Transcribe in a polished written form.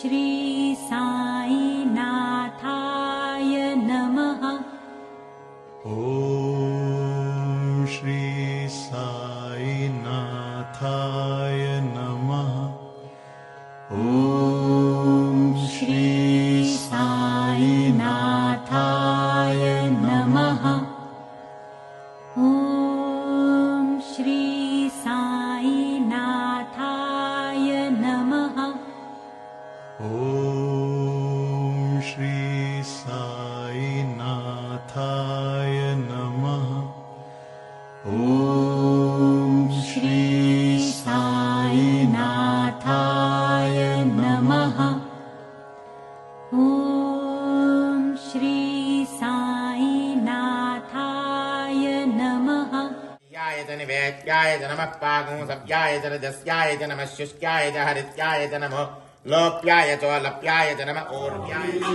श्री साईनाथाय नमः। ॐ श्री साईनाथाय नमः। ॐ श्री साईनाथाय नमः। ॐ श्री साईनाथाय नमः। ॐ श्री साईनाथाय नमः। ॐ श्री साईनाथाय नमः। ॐ श्री साईनाथाय नमः। याय च निवेद्याय च नमः पागुंसव्याय च रजस्याय च नमः शुष्क्याय च हरित्याय च नमः लोप्याय च लप्याय च नमः ऊर्ध्याय च